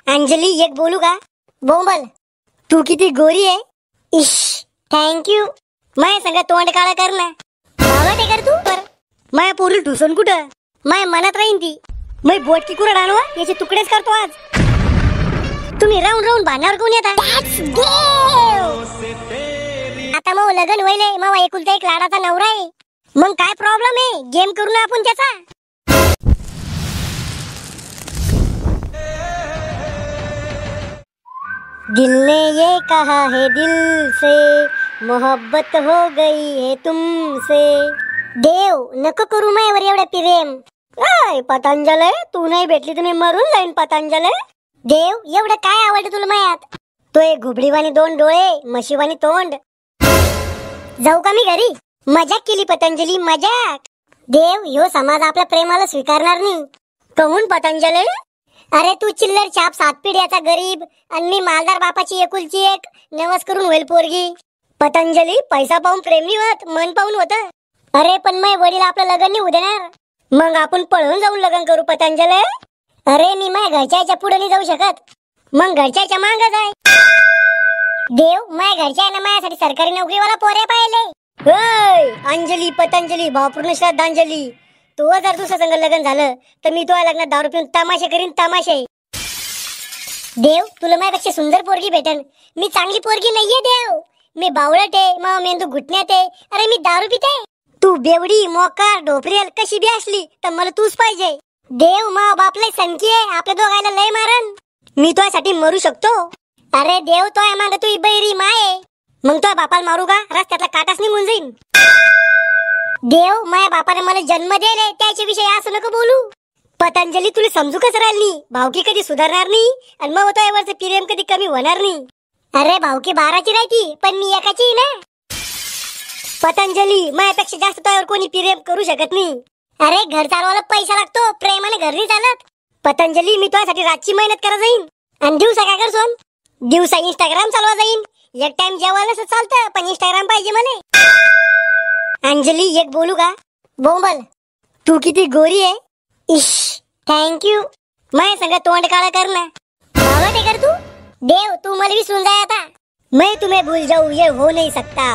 अंजली एक बोलू का? बोंबल तू किती गोरी आहे. इश थँक यू. माय संग तोंड काळा कर ना. बाबा ते कर तू कर. माय पोरी ठुसून कुठं माय मनात राहीन ती. मै बोट की कुरड आणवा याचे तुकडेच करतो आज. तुम्ही राऊंड राऊंड भांडणार कोण येता? आता मग लग्न व्हायले मग एकुलता एक लाडाचा नवरा आहे. मग काय प्रॉब्लेम आहे? गेम करू ना आपण त्याचा. दिल ने ये कहा है दिल से मोहब्बत हो गई है तुमसे. देव नको करू मायावर एवढं प्रेम. पतंजले तू नाही भेटली तुम्ही मरून जाईन पतंजले. देव एवढं काय आवडतं तुला मायात? तो एक घुबडीवाणी दोन डोळे म्हशीवाणी तोंड. जाऊ का मी घरी? मजाक केली पतंजली मजाक. देव ह्यो समाज आपल्या प्रेमाला स्वीकारणार नाही. कहून पतंजले? अरे तू चिल्लर छाप 7 पिढ्याचा गरीब आणि मी मालदार बापाची एकुलची एक नवस करून होईल पोरगी. पतंजली पैसा पाहून प्रेम नाही होत मन पाहून होत. अरे पण मै वडील आपलं लग्न नाही होऊ देणार. मग आपण पळून जाऊन लग्न करू पतंजली. अरे मी माझ्या घरच्याच्या पुढे नाही जाऊ शकत. मग घरच्याच्या मागं जाय. देव माझ्या घरच्या ना माझ्यासाठी सरकारी नोकरीवाला पोरे पाहिले. अंजली पतंजली भावपूर्ण श्रद्धांजली. तो जर दुसरं संग लग्न झालं तर मी तुझ्या लग्नात दारू पिऊन तमाशे करीन तमाशे. देव तुला माझ्यापेक्षा सुंदर पोरगी भेटन. मी चांगली पोरगी नाहीये देव. मी बावळट आहे मा मेंदू घुटण्यात आहे. अरे मी दारू पिते. तू बेवडी मोकार ढोपरेल कशी बी असली तर मला तूच पाहिजे. देव मा बापले सनकी आहे आपल्या दोघायला लय मारन. मी तुझ्यासाठी मरू शकतो. अरे देव तो आहे माग तू बैरी माय. मग तुझ्या बापाला मारू का? रस्त्यातला काटाच निघून जाईन. देव माझ्या बापाने मला जन्म दिले त्याच्या विषयी असं नको बोलू. पतंजली तुला समजू कसं राहिली? भावकी कधी सुधारणार नाही आणि मग तो यावरचं प्रेम कधी कमी होणार नाही. अरे भावकी 12ची राहती पण मी एकाची ना. पतंजली माझ्यापेक्षा जास्त तुझ्यावर कोणी प्रेम करू शकत नाही. अरे घर चालवायला पैसा लागतो प्रेमाने घर नाही चालत. पतंजली मी तुझ्यासाठी रातची मेहनत करा जाईन आणि दिवसा काय करसोन? दिवसा इंस्टाग्राम चालवा जाईन. एक टाइम जेवायला चालतं पण इंस्टाग्राम पाहिजे मला. अंजली एक बोलू का? बोंबल तू किती गोरी आहे. इश थँक यू. मैं संग तोंड काळा कर ना. बाबा ते कर तू. देव तू मला विसरून जाय आता. मैं तुम्हें भूल जाऊं ये हो नहीं सकता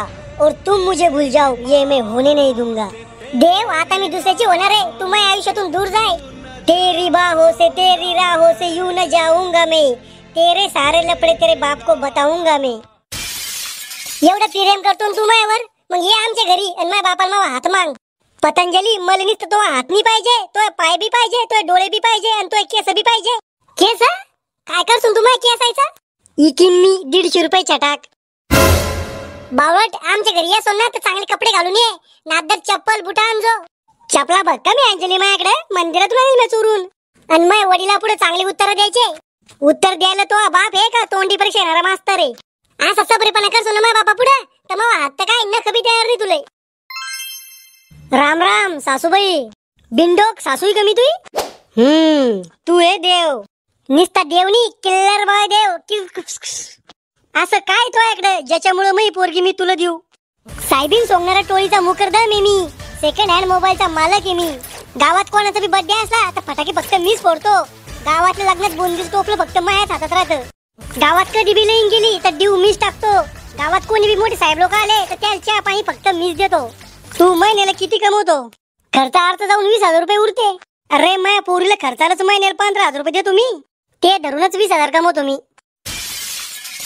और तुम मुझे भूल जाओ ये मैं होने नहीं दूंगा. देव आता मी दुसऱ्याची होणार आहे. तू माझ्या आयुष्यातून दूर जाय. तेरी बाहों से तेरी राहों से यूं न जाऊंगा मैं. तेरे सारे लफड़े तेरे बाप को बताऊंगा मैं. एवढं प्रेम करतो तू माझ्यावर. मग ये आमच्या घरी आणि माझ्या बापाला मावा हात माग. पतंजली मला नुसतं तो हात नाही पाहिजे तो पाय बी पाहिजे तो डोळे बी पाहिजे आणि तो केस बी पाहिजे. केस काय करसून तू माझ्या केसायचा? इकीन मी 150 रुपये छटाक. बावट आमच्या घरी ये सोना तर चांगले कपडे घालून ये. नादर चप्पल बुटा आणजो. चपला बघ का मी अंजली माझ्याकडे मंदिरातून आणली मी चोरून. आणि माझ्या वडिला पुढे चांगली उत्तर द्यायचे. उत्तर द्यायला तो बाप आहे का तोंडी परीक्षा येणारा मास्तर आहे? असं सबरीपणा करसो ना माझ्या बापा पुढे तर मग हात तर काय न कभी तयार नाही तुले. राम राम सासूबाई. बिंडोक सासूई कमी तुई. तू आहे देव. निस्ता देवनी किल्लर बाय देव. असं काय तो इकडे ज्याच्यामुळे मी पोरगी मी तुला देऊ? साहेबीन सोंगणारा टोळीचा मुकरदम आहे मी. सेकंड हँड मोबाईलचा मालक आहे मी. गावात कोणाचा बी बर्थडे असला तर फटाके फक्त मीच फोडतो. गावातल्या लग्नात बोंदीच टोपलं फक्त माझ्याच हातात राहतं. गावात कधी बी लाईन गेली तर देव मीच टाकतो. गावात कोणी बी मोठे साहेब लोक आले तर त्या चहा पाणी फक्त मीच देतो. तू महिन्याला किती कमवतो? खर्चा अर्थ जाऊन 20,000 रुपये उरते. अरे माझ्या पोरीला खर्चालाच महिन्याला 15,000 रुपये देतो मी. ते धरूनच 20,000 कमवतो मी.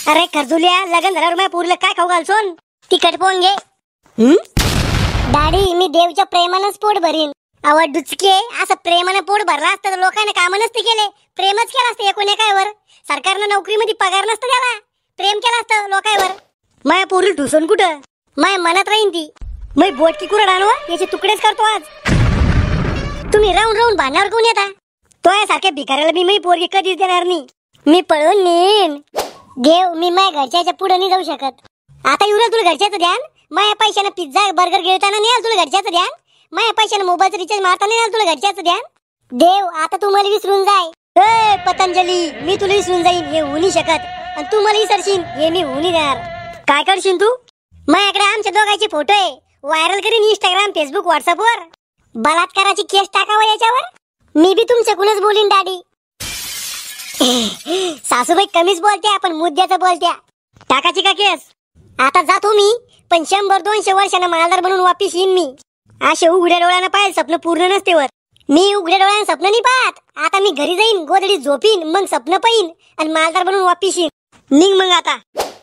अरे खर्जुल्या लग्न झाल्यावर माझ्या पोरीला काय खाऊ घालसोन? तिखट पोन घे. दाढी मी देवच्या प्रेमानंच पोट भरीन. आवड डुचके असं प्रेमानं पोट भरला असतं तर लोकांना काम नसते केले. प्रेमच केलं असतं एकूण एकावर. सरकारनं नोकरीमध्ये पगार नसतं त्याला. प्रेम केलं असतं लोकांवर. माया पोरी ठुसून कुठं माया मनात राहीन ती. मै बोट की कुरड आणवा याचे तुकडेच करतो आज. तुम्ही राऊंड राऊंड भांडणार कोण येता? तो यासारख्या भिकाऱ्याला मी पोरगी कधीच देणार नाही. मी पळून नेईन. देव मी माझ्या घरच्याच्या पुढे नाही जाऊ शकत. आता येऊ तुला घरच्याचं ध्यान. माझ्या पैशानं पिझ्झा बर्गर गिळताना नाही आलं तुला घरच्याचं ध्यान. माझ्या पैशानं मोबाईलचं रिचार्ज मारताना नाही आलं तुला घरच्याचं ध्यान. देव आता तू मला विसरून जाय. पतंजली मी तुला विसरून जाईन हे होऊ नाही शकत. आणि तू मला विसरशील हे मी होऊ नाही देणार. काय करशील तू? माझ्याकडे आमच्या दोघांचे फोटो आहे. व्हायरल करीन इंस्टाग्राम फेसबुक व्हॉट्सअप वर. बलात्काराची केस टाकावं याच्यावर. मी बी तुमच्याकडूनच बोलीन दाडी. सासूबाई कमीच बोलत्या पण मुद्द्याचं बोलत्या. टाकाची का केस? आता जातो मी, पण 100-200 वर्षांना मालदार बनून वापिस येईन मी. असे उघड्या डोळ्यानं पाहिजे स्वप्न पूर्ण नसते वर. मी उघड्या डोळ्यानं स्वप्न नाही पाहत. आता मी घरी जाईन, गोधडीत झोपीन, मग स्वप्न पाहीन आणि मालदार बनून वापिस येईन. निघ मग आता.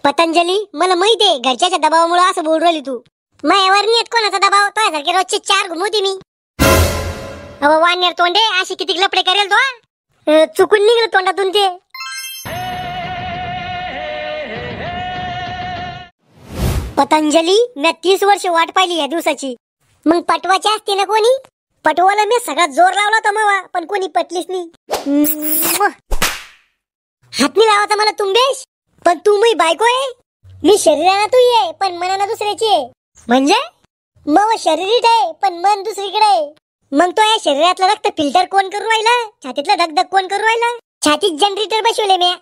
पतंजली, मला माहिती आहे घरच्याच्या दबावामुळे असं बोल राहिली तू. मायावर नाही येत कोणाचा दबाव. तो सारखे रोजचे 4 घुमवते मी. अहो वानेर तोंडे, अशी किती लपडे करेल तो. चुकून निघलं तोंडातून ते. पतंजली, मी 30 वर्ष वाट पाहिली या दिवसाची. मग पटवाची असते ना कोणी. पटवाला मी सगळा जोर लावला होता मवा, पण कोणी पटलीच नाही. हात नाही लावायचा मला तुंबेश. पण तू मी बायको आहे. मी शरीराला तू आहे पण मनाला दुसऱ्याची आहे. म्हणजे मग शरीरीत आहे पण मन दुसरीकडे आहे. मग तो या शरीरातलं रक्त फिल्टर कोण करू राहिला? छातीतलं धगधग कोण करू राहिला? छातीत जनरेटर बसवले मी.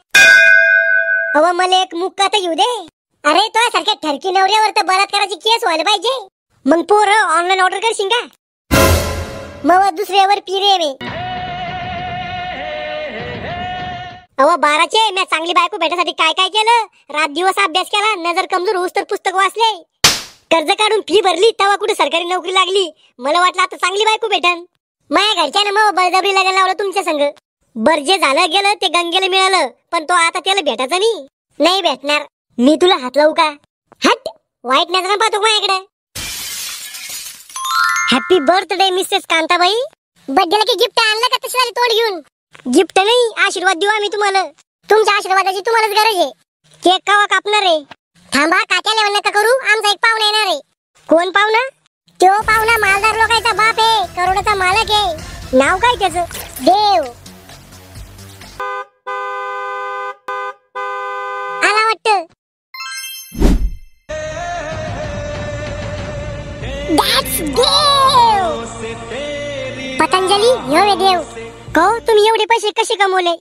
अव मला एक मुक्का तर घेऊ दे. अरे तो सारख्या ठरकी नवऱ्यावर तर बलात्काराची केस व्हायला पाहिजे. मग पोर ऑनलाईन ऑर्डर करशील का? मग दुसऱ्यावर पिरे मी. अव 12चे मी चांगली बायको भेटासाठी काय काय केलं. रात दिवस अभ्यास केला, नजर कमजोर होऊस तर पुस्तक वाचले, कर्ज काढून फी भरली, तेव्हा कुठे सरकारी नोकरी लागली. मला वाटलं आता चांगली बायको भेटन. माझ्या घरच्यानं मग बळजबरी लग्न लावलं तुमच्या संग. बर जे झालं गेलं ते गंगेला मिळालं, पण तो आता त्याला भेटायचं नाही भेटणार. मी तुला हात लावू का? हट, वाईट नजर पाहतो माझ्याकडे. Happy birthday Mrs Kantabai. बर्थडेला की गिफ्ट आणलं का तशी तोड घेऊन? गिफ्ट नाही, आशीर्वाद देऊ आम्ही तुम्हाला. तुमच्या आशीर्वादाची तुम्हालाच गरज आहे. केक कावा कापणार आहे? थांबा, काट्याला नका करू, आमचा एक पाहुणा येणार आहे. कोण पाहुणा? तो पाहुणा मालदार लोकांचा बाप आहे, करोडाचा मालक आहे. नाव काय त्याचं? देव. आला वाटतं. That's देव. पतंजली, ह्यो देव. कहो, तुम्ही एवढे पैसे कसे कमवले?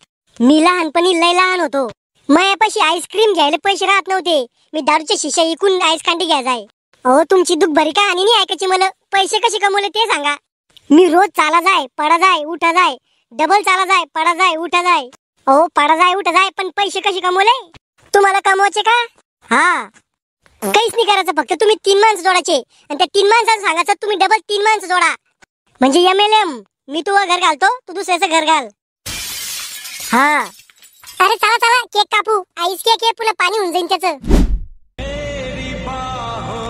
मी लहानपणी लय लहान होतो. माझ्यापाशी आईस्क्रीम घ्यायला पैसे राहत नव्हते. मी दारूच्या शिशा इकून आईस कांडी घ्यायचाय. अहो तुमची दुःख भरी कहाणी नाही ऐकायची मला. पैसे कसे कमवले ते सांगा. मी रोज चाला जाय, पडा जाय, उठा जाय, डबल चाला जाय, पडा जाय, उठा जाय. अहो पडा जाय, उठा जाय, पण पैसे कसे कमवले? तुम्हाला कमवायचे का? हा, काहीच नाही करायचं. फक्त तुम्ही 3 माणसं जोडायचे आणि त्या 3 माणसांना सांगायचं तुम्ही डबल 3 माणसं जोडा. म्हणजे MLM. मी तुझं घर घालतो, तू दुसऱ्याचं घर घाल. हा, अरे चला चला केक कापू. आईस केक आहे, पुन्हा पाणी होऊन जाईन त्याचं.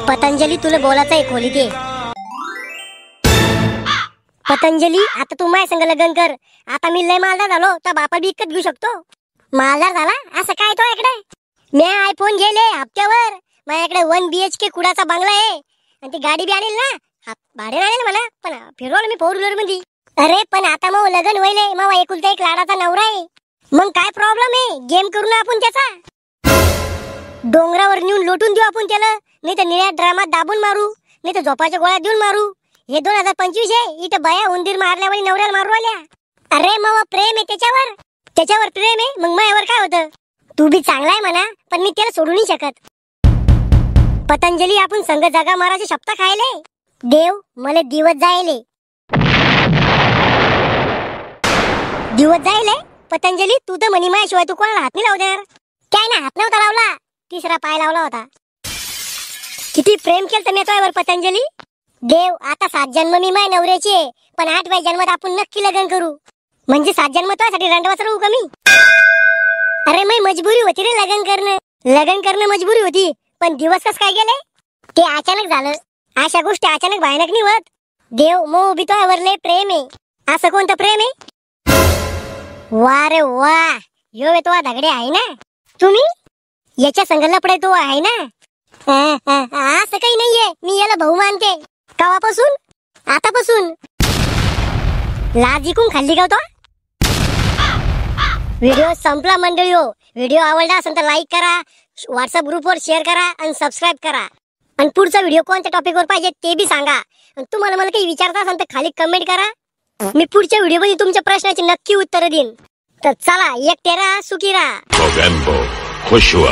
पतंजली, तुला बोलायचं आहे खोली ते. पतंजली, आता तू माझ्या संग लग्न कर. आता मी लय मालदार झालो, तर बापा बी विकत घेऊ शकतो. मालदार झाला असं काय तो इकडे? मी आयफोन गेले हप्त्यावर. माझ्याकडे 1 BHK कुडाचा बंगला आहे आणि ती गाडी बी आणेल ना. भाडे आणेल मला, पण फिरवलं मी 4 व्हीलर मध्ये. अरे पण आता मग लग्न व्हायले, मग एकुलता एक लाडाचा नवरा आहे. मग काय प्रॉब्लेम आहे? गेम करू ना आपण त्याचा. डोंगरावर नेऊन लोटून देऊ आपण त्याला, नाही तर निळ्या ड्रामात दाबून मारू, नाही तर झोपाच्या गोळ्या देऊन मारू. हे 2025 आहे. इथं बाया उंदीर मारल्यावर नवऱ्याला मारू आल्या. अरे मग प्रेम आहे त्याच्यावर प्रेम आहे. मग माझ्यावर काय होतं? तू बी चांगला आहे म्हणा, पण मी त्याला सोडू नाही शकत. पतंजली, आपण संघ जागा मारायचे शब्द खायले. देव, मला दिवस जायले. पतंजली, तू तर म्हणी माझ्याशिवाय तू कोणाला हात नाही लावू देणार. काय ना, हात नव्हता लावला, 3रा पाय लावला होता. किती प्रेम केलं मी तुझ्यावर पतंजली. देव, आता 7 जन्म मी माझ्या नवऱ्याची आहे, पण 8व्या जन्मात आपण नक्की लग्न करू. म्हणजे 7 जन्म तुझ्यासाठी रंडवाच राहू का मी? अरे मी मजबुरी होती रे लग्न करणं मजबुरी होती. पण दिवस कस काय गेले? ते अचानक झालं. अशा गोष्टी अचानक भयानक नाही होत. देव, मग उभी तुझ्यावर लय प्रेम आहे. असं कोणतं प्रेम आहे? वा रे वा, यो तो दगडे आहे ना तुम्ही. याच्या संग लपडे तो आहे ना. असं काही नाहीये, मी याला भाऊ मानते. कवापासून? आतापासून. लाज इकून खाल्ली का तो? व्हिडिओ संपला मंडळी. हो, व्हिडिओ आवडला असेल तर लाईक करा, व्हॉट्सअप ग्रुपवर शेअर करा आणि सबस्क्राईब करा. आणि पुढचा व्हिडिओ कोणत्या टॉपिकवर पाहिजे ते बी सांगा. आणि तुम्हाला मला काही विचारता असेल तर खाली कमेंट करा. मी पुढच्या व्हिडिओमध्ये तुमच्या प्रश्नाची नक्की उत्तर देईन. तर चला, एकटे राहा, सुखी राहा. खुश हुआ.